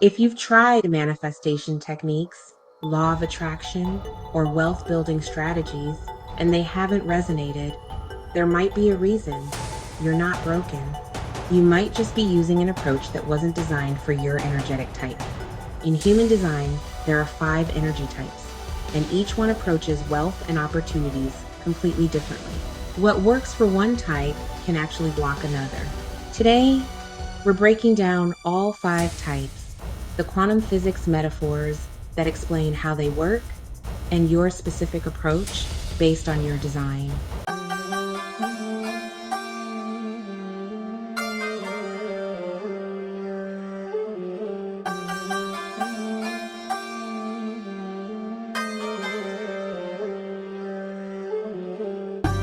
If you've tried manifestation techniques, law of attraction, or wealth building strategies, and they haven't resonated, there might be a reason. You're not broken. You might just be using an approach that wasn't designed for your energetic type. In human design, there are 5 energy types, and each one approaches wealth and opportunities completely differently. What works for one type can actually block another. Today, we're breaking down all 5 types, the quantum physics metaphors that explain how they work, and your specific approach based on your design.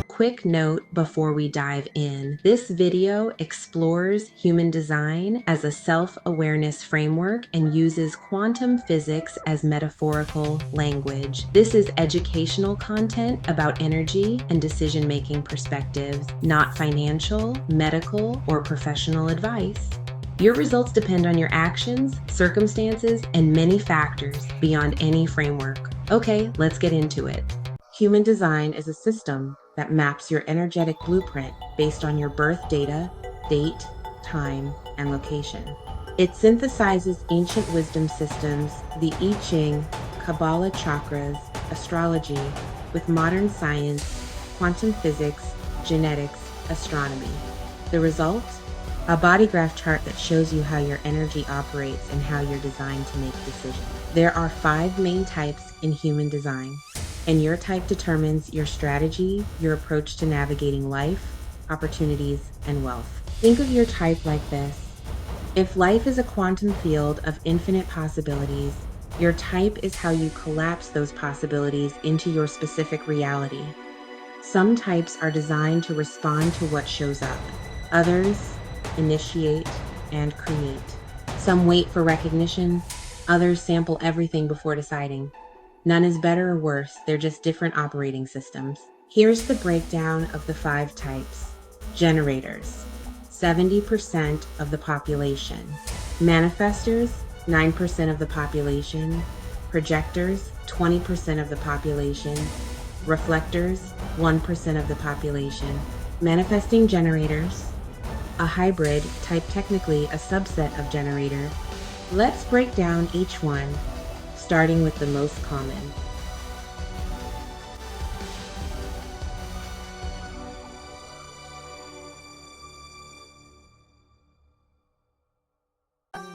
Quick note before we dive in, this video explores human design as a self-awareness framework and uses quantum physics as metaphorical language. This is educational content about energy and decision-making perspectives, not financial, medical, or professional advice. Your results depend on your actions, circumstances, and many factors beyond any framework. Okay, let's get into it. Human design is a system that maps your energetic blueprint based on your birth data, date, time, and location. It synthesizes ancient wisdom systems, the I Ching, Kabbalah chakras, astrology, with modern science, quantum physics, genetics, astronomy. The result? A body graph chart that shows you how your energy operates and how you're designed to make decisions. There are 5 main types in human design, and your type determines your strategy, your approach to navigating life, opportunities, and wealth. Think of your type like this. If life is a quantum field of infinite possibilities, your type is how you collapse those possibilities into your specific reality. Some types are designed to respond to what shows up. Others initiate and create. Some wait for recognition. Others sample everything before deciding. None is better or worse, they're just different operating systems. Here's the breakdown of the 5 types. Generators, 70% of the population. Manifestors, 9% of the population. Projectors, 20% of the population. Reflectors, 1% of the population. Manifesting generators, a hybrid, type technically a subset of generator. Let's break down each one, starting with the most common.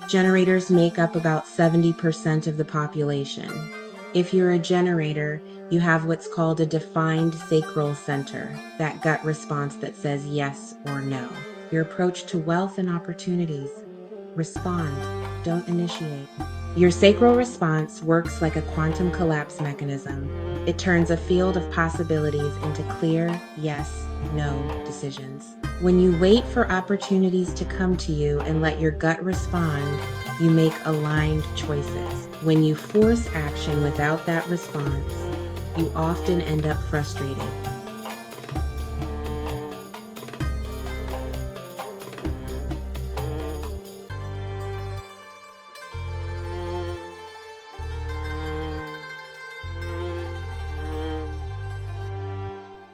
Generators make up about 70% of the population. If you're a generator, you have what's called a defined sacral center, that gut response that says yes or no. Your approach to wealth and opportunities. Respond, don't initiate. Your sacral response works like a quantum collapse mechanism. It turns a field of possibilities into clear yes, no decisions. When you wait for opportunities to come to you and let your gut respond, you make aligned choices. When you force action without that response, you often end up frustrated.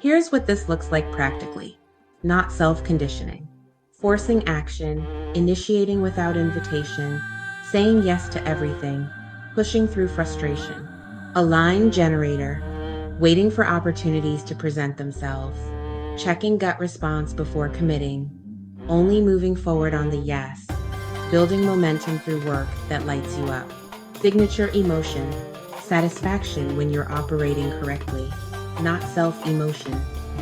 Here's what this looks like practically. Not self-conditioning. Forcing action, initiating without invitation, saying yes to everything, pushing through frustration. Aligned generator, waiting for opportunities to present themselves, checking gut response before committing, only moving forward on the yes, building momentum through work that lights you up. Signature emotion, satisfaction when you're operating correctly. Not self-emotion,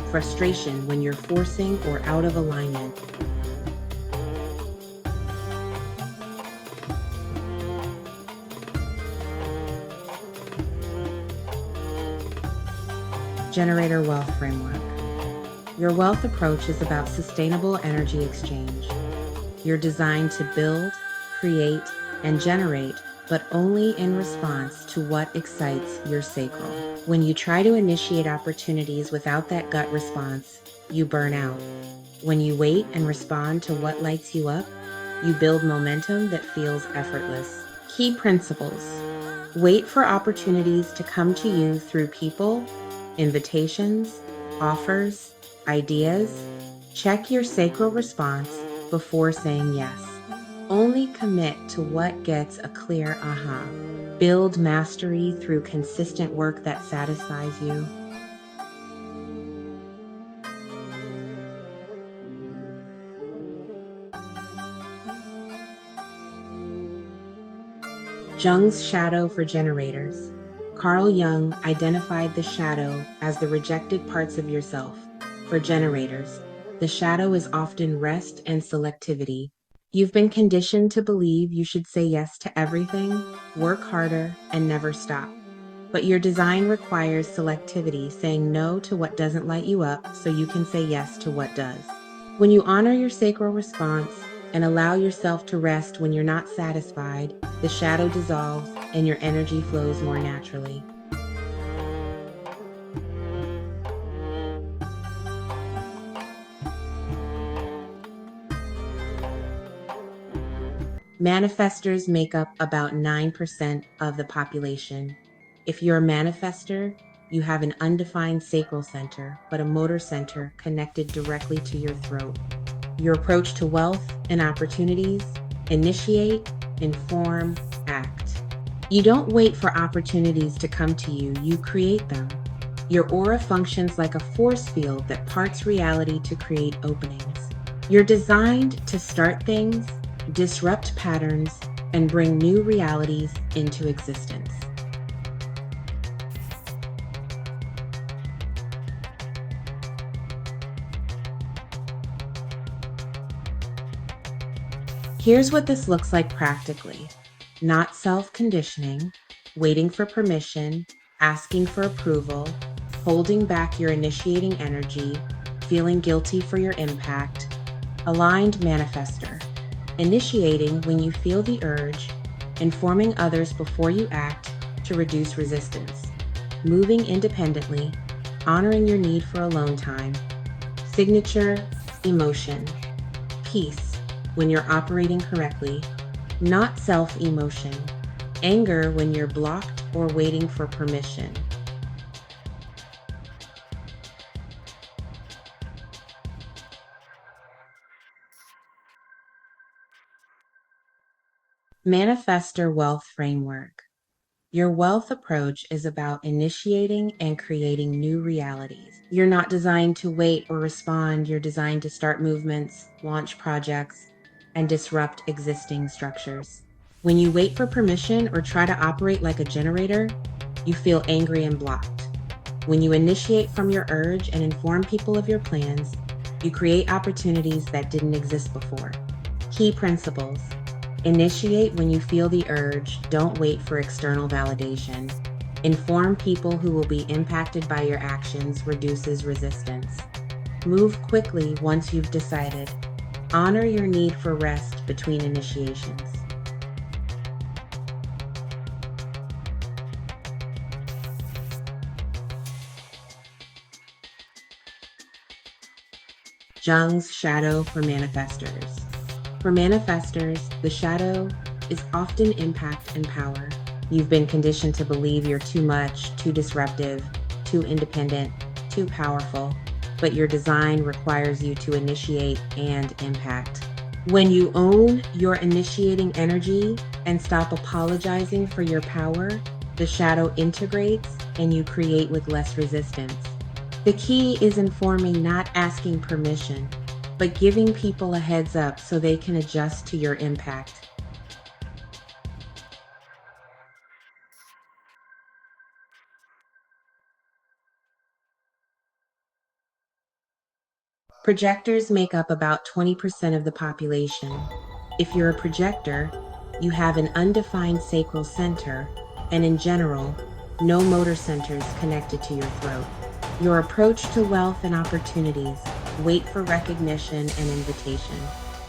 frustration when you're forcing or out of alignment. Generator Wealth Framework. Your wealth approach is about sustainable energy exchange. You're designed to build, create, and generate, but only in response to what excites your sacral. When you try to initiate opportunities without that gut response, you burn out. When you wait and respond to what lights you up, you build momentum that feels effortless. Key principles. Wait for opportunities to come to you through people, invitations, offers, ideas. Check your sacral response before saying yes. Only commit to what gets a clear aha. Build mastery through consistent work that satisfies you. Jung's shadow for generators. Carl Jung identified the shadow as the rejected parts of yourself. For generators, the shadow is often rest and selectivity. You've been conditioned to believe you should say yes to everything, work harder, and never stop. But your design requires selectivity, saying no to what doesn't light you up so you can say yes to what does. When you honor your sacral response and allow yourself to rest when you're not satisfied, the shadow dissolves and your energy flows more naturally. Manifestors make up about 9% of the population. If you're a manifestor, you have an undefined sacral center, but a motor center connected directly to your throat. Your approach to wealth and opportunities: initiate, inform, act. You don't wait for opportunities to come to you, you create them. Your aura functions like a force field that parts reality to create openings. You're designed to start things, disrupt patterns, and bring new realities into existence. Here's what this looks like practically. Not self-conditioning, waiting for permission, asking for approval, holding back your initiating energy, feeling guilty for your impact. Aligned manifestor. Initiating when you feel the urge, informing others before you act to reduce resistance. Moving independently, honoring your need for alone time. Signature, emotion. Peace. When you're operating correctly, not self-emotion. Anger when you're blocked or waiting for permission. Manifestor Wealth Framework. Your wealth approach is about initiating and creating new realities. You're not designed to wait or respond. You're designed to start movements, launch projects, and disrupt existing structures. When you wait for permission or try to operate like a generator, you feel angry and blocked. When you initiate from your urge and inform people of your plans, you create opportunities that didn't exist before. Key principles. Initiate when you feel the urge. Don't wait for external validation. Inform people who will be impacted by your actions. Reduces resistance. Move quickly once you've decided. Honor your need for rest between initiations. Jung's shadow for manifestors. For manifestors, the shadow is often impact and power. You've been conditioned to believe you're too much, too disruptive, too independent, too powerful, but your design requires you to initiate and impact. When you own your initiating energy and stop apologizing for your power, the shadow integrates and you create with less resistance. The key is informing, not asking permission, but giving people a heads up so they can adjust to your impact. Projectors make up about 20% of the population. If you're a projector, you have an undefined sacral center, and in general, no motor centers connected to your throat. Your approach to wealth and opportunities: wait for recognition and invitation.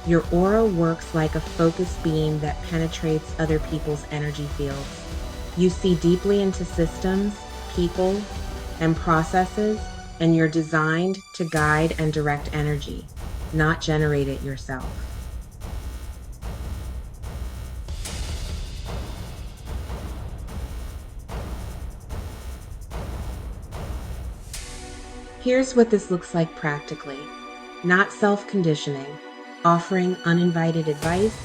Your aura works like a focused beam that penetrates other people's energy fields. You see deeply into systems, people, and processes, and you're designed to guide and direct energy, not generate it yourself. Here's what this looks like practically. Not self-conditioning, offering uninvited advice,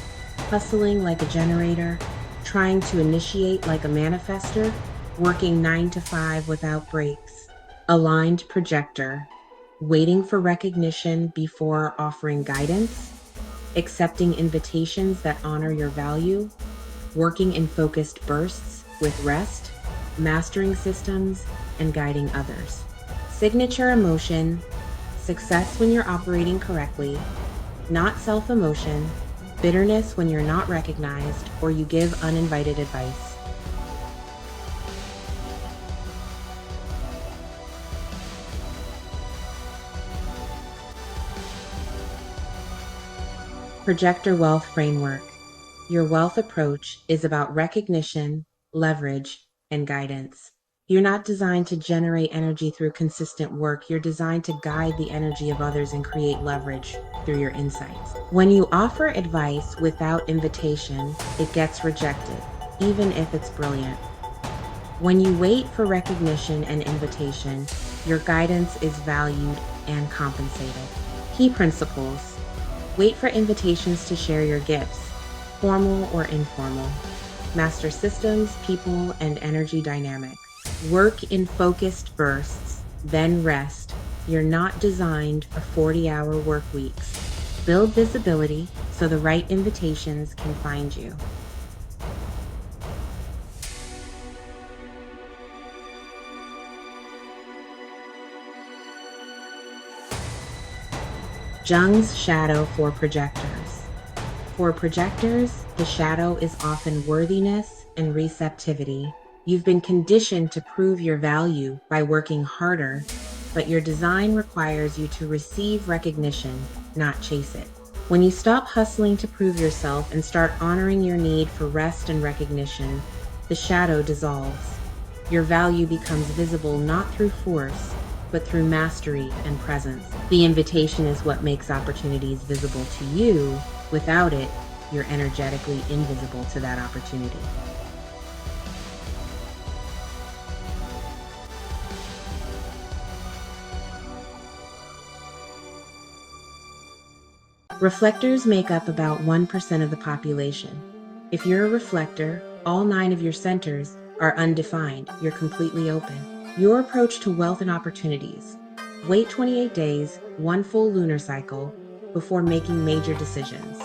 hustling like a generator, trying to initiate like a manifestor, working 9 to 5 without breaks. Aligned projector, waiting for recognition before offering guidance, accepting invitations that honor your value, working in focused bursts with rest, mastering systems, and guiding others. Signature emotion, success when you're operating correctly, not self-emotion, bitterness when you're not recognized or you give uninvited advice. Projector Wealth Framework. Your wealth approach is about recognition, leverage, and guidance. You're not designed to generate energy through consistent work. You're designed to guide the energy of others and create leverage through your insights. When you offer advice without invitation, it gets rejected, even if it's brilliant. When you wait for recognition and invitation, your guidance is valued and compensated. Key principles. Wait for invitations to share your gifts, formal or informal. Master systems, people, and energy dynamics. Work in focused bursts, then rest. You're not designed for 40-hour work weeks. Build visibility so the right invitations can find you. Jung's shadow for projectors. For projectors, the shadow is often worthiness and receptivity. You've been conditioned to prove your value by working harder, but your design requires you to receive recognition, not chase it. When you stop hustling to prove yourself and start honoring your need for rest and recognition, the shadow dissolves. Your value becomes visible not through force, but through mastery and presence. The invitation is what makes opportunities visible to you. Without it, you're energetically invisible to that opportunity. Reflectors make up about 1% of the population. If you're a reflector, all 9 of your centers are undefined. You're completely open. Your approach to wealth and opportunities. Wait 28 days, 1 full lunar cycle, before making major decisions.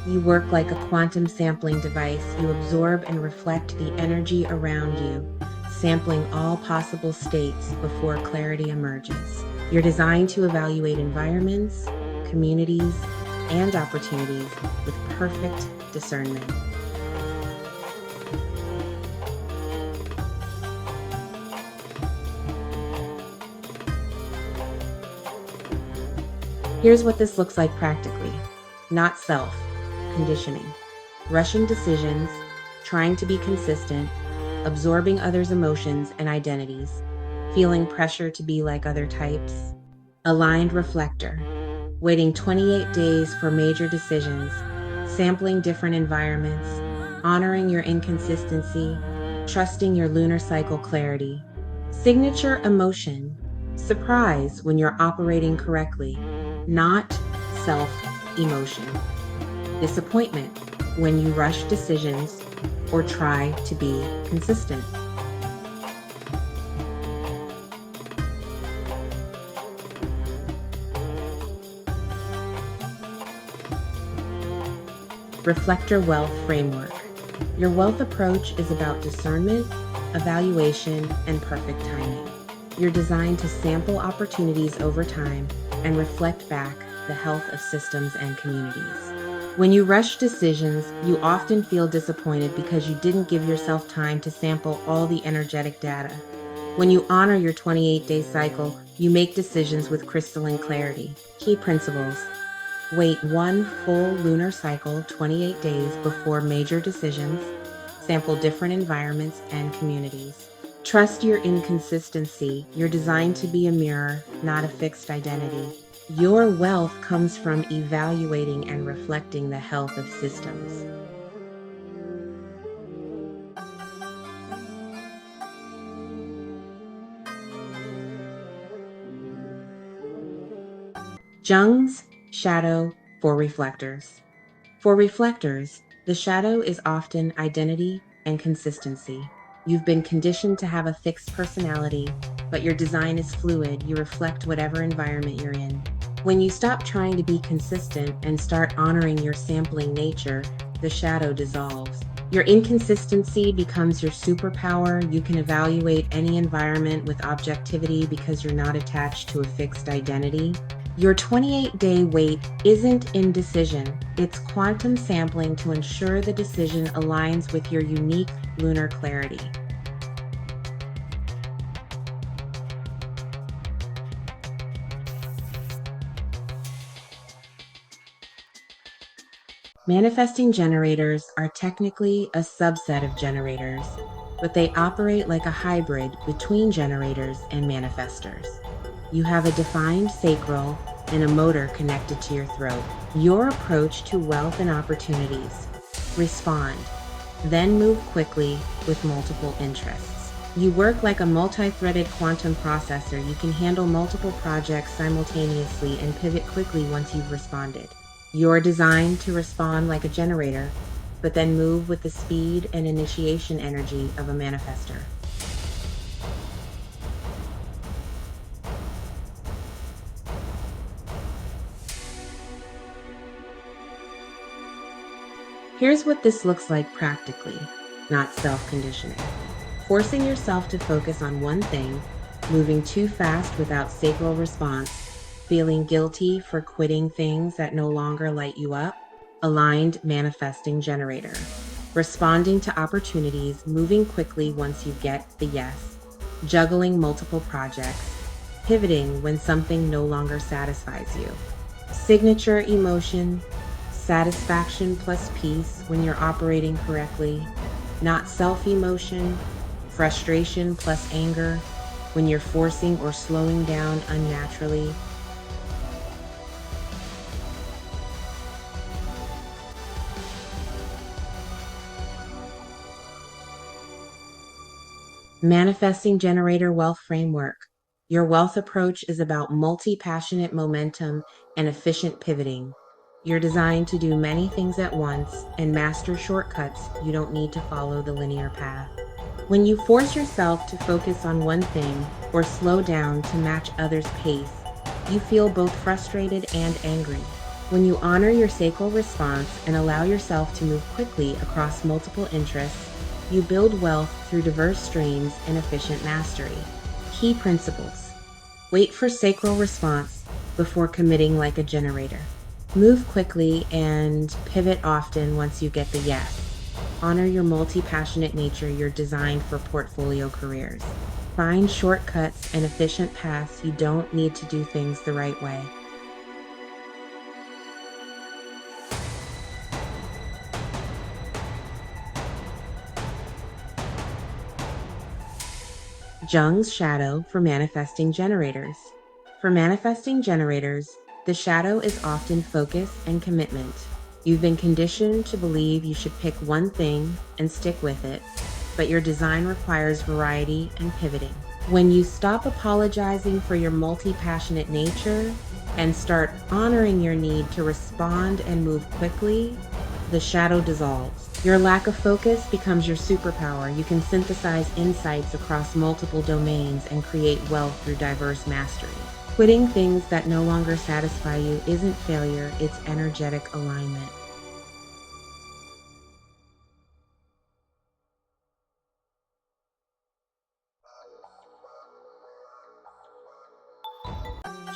You work like a quantum sampling device. You absorb and reflect the energy around you, sampling all possible states before clarity emerges. You're designed to evaluate environments, communities, and opportunities with perfect discernment. Here's what this looks like practically. Not self-conditioning. Rushing decisions, trying to be consistent, absorbing others' emotions and identities, feeling pressure to be like other types. Aligned reflector. Waiting 28 days for major decisions, sampling different environments, honoring your inconsistency, trusting your lunar cycle clarity. Signature emotion. Surprise when you're operating correctly, not self-emotion. Disappointment when you rush decisions or try to be consistent. Reflector Wealth Framework. Your wealth approach is about discernment, evaluation, and perfect timing. You're designed to sample opportunities over time and reflect back the health of systems and communities. When you rush decisions, you often feel disappointed because you didn't give yourself time to sample all the energetic data. When you honor your 28-day cycle, you make decisions with crystalline clarity. Key principles. Wait 1 full lunar cycle, 28 days before major decisions. Sample different environments and communities. Trust your inconsistency. You're designed to be a mirror, not a fixed identity. Your wealth comes from evaluating and reflecting the health of systems. Jung's shadow for reflectors. For reflectors, the shadow is often identity and consistency. You've been conditioned to have a fixed personality, but your design is fluid. You reflect whatever environment you're in. When you stop trying to be consistent and start honoring your sampling nature, the shadow dissolves. Your inconsistency becomes your superpower. You can evaluate any environment with objectivity because you're not attached to a fixed identity. Your 28-day wait isn't indecision, it's quantum sampling to ensure the decision aligns with your unique lunar clarity. Manifesting generators are technically a subset of generators, but they operate like a hybrid between generators and manifestors. You have a defined sacral and a motor connected to your throat. Your approach to wealth and opportunities: respond, then move quickly with multiple interests. You work like a multi-threaded quantum processor. You can handle multiple projects simultaneously and pivot quickly once you've responded. You're designed to respond like a generator, but then move with the speed and initiation energy of a manifestor. Here's what this looks like practically, not self-conditioning. Forcing yourself to focus on one thing, moving too fast without sacral response, feeling guilty for quitting things that no longer light you up. Aligned manifesting generator. Responding to opportunities, moving quickly once you get the yes. Juggling multiple projects, pivoting when something no longer satisfies you. Signature emotion: satisfaction plus peace when you're operating correctly. Not self-emotion: frustration plus anger when you're forcing or slowing down unnaturally. Manifesting generator wealth framework. Your wealth approach is about multi-passionate momentum and efficient pivoting. You're designed to do many things at once and master shortcuts. You don't need to follow the linear path. When you force yourself to focus on one thing or slow down to match others' pace, you feel both frustrated and angry. When you honor your sacral response and allow yourself to move quickly across multiple interests, you build wealth through diverse streams and efficient mastery. Key principles: wait for sacral response before committing like a generator. Move quickly and pivot often once you get the yes. Honor your multi-passionate nature. You're designed for portfolio careers. Find shortcuts and efficient paths. You don't need to do things the right way. Jung's shadow for manifesting generators. For manifesting generators, the shadow is often focus and commitment. You've been conditioned to believe you should pick one thing and stick with it, but your design requires variety and pivoting. When you stop apologizing for your multi-passionate nature and start honoring your need to respond and move quickly, the shadow dissolves. Your lack of focus becomes your superpower. You can synthesize insights across multiple domains and create wealth through diverse mastery. Quitting things that no longer satisfy you isn't failure, it's energetic alignment.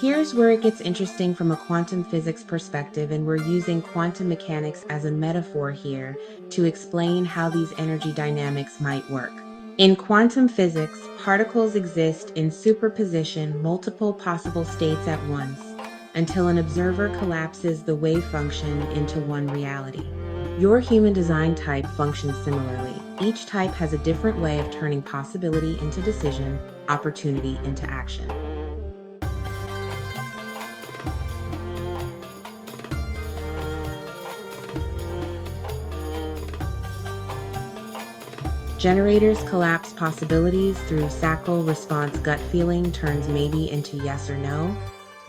Here's where it gets interesting from a quantum physics perspective, and we're using quantum mechanics as a metaphor here to explain how these energy dynamics might work. In quantum physics, particles exist in superposition, multiple possible states at once, until an observer collapses the wave function into one reality. Your human design type functions similarly. Each type has a different way of turning possibility into decision, opportunity into action. Generators collapse possibilities through sacral response. Gut feeling turns maybe into yes or no.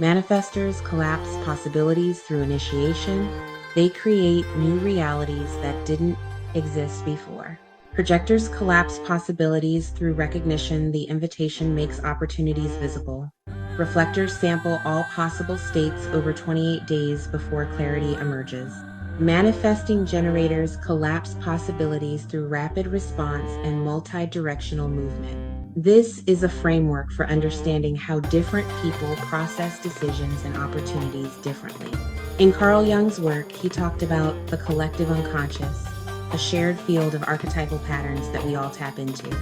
Manifestors collapse possibilities through initiation. They create new realities that didn't exist before. Projectors collapse possibilities through recognition. The invitation makes opportunities visible. Reflectors sample all possible states over 28 days before clarity emerges. Manifesting generators collapse possibilities through rapid response and multi-directional movement. This is a framework for understanding how different people process decisions and opportunities differently. In Carl Jung's work, he talked about the collective unconscious, a shared field of archetypal patterns that we all tap into.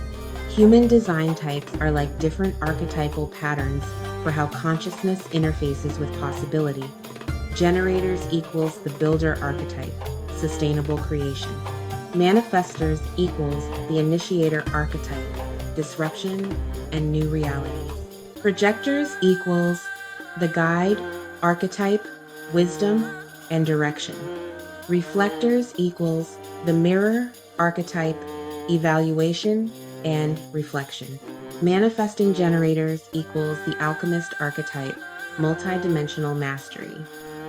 Human design types are like different archetypal patterns for how consciousness interfaces with possibility. Generators equals the builder archetype, sustainable creation. Manifestors equals the initiator archetype, disruption and new realities. Projectors equals the guide archetype, wisdom and direction. Reflectors equals the mirror archetype, evaluation and reflection. Manifesting generators equals the alchemist archetype, multidimensional mastery.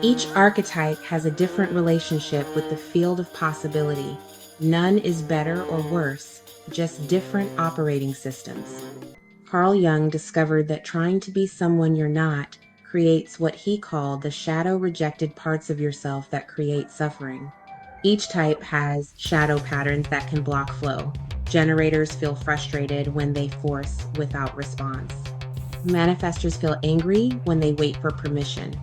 Each archetype has a different relationship with the field of possibility. None is better or worse, just different operating systems. Carl Jung discovered that trying to be someone you're not creates what he called the shadow-rejected parts of yourself that create suffering. Each type has shadow patterns that can block flow. Generators feel frustrated when they force without response. Manifestors feel angry when they wait for permission.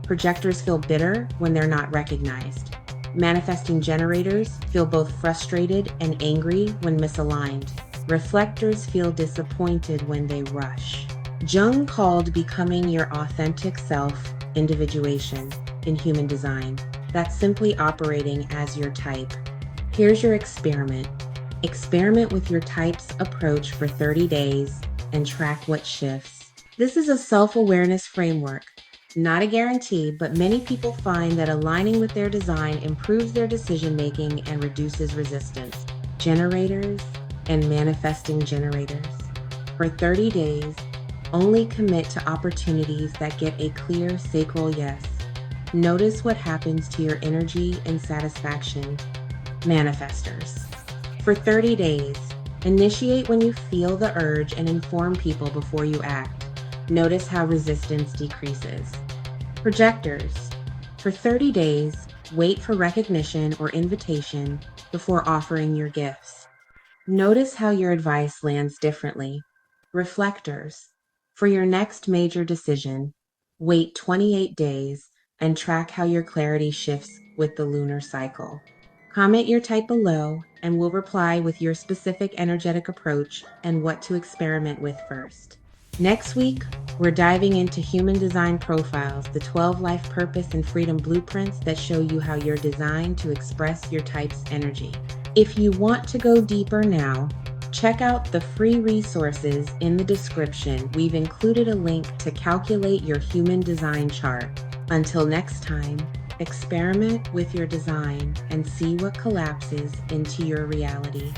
Projectors feel bitter when they're not recognized. Manifesting generators feel both frustrated and angry when misaligned. Reflectors feel disappointed when they rush. Jung called becoming your authentic self individuation in human design. That's simply operating as your type. Here's your experiment. Experiment with your type's approach for 30 days and track what shifts. This is a self-awareness framework. Not a guarantee, but many people find that aligning with their design improves their decision-making and reduces resistance. Generators and manifesting generators. For 30 days, only commit to opportunities that get a clear sacral yes. Notice what happens to your energy and satisfaction. Manifestors. For 30 days, initiate when you feel the urge and inform people before you act. Notice how resistance decreases. Projectors. For 30 days, wait for recognition or invitation before offering your gifts. Notice how your advice lands differently. Reflectors. For your next major decision, wait 28 days and track how your clarity shifts with the lunar cycle. Comment your type below and we'll reply with your specific energetic approach and what to experiment with first. Next week, we're diving into human design profiles, the 12 life purpose and freedom blueprints that show you how you're designed to express your type's energy. If you want to go deeper now, check out the free resources in the description. We've included a link to calculate your human design chart. Until next time, experiment with your design and see what collapses into your reality.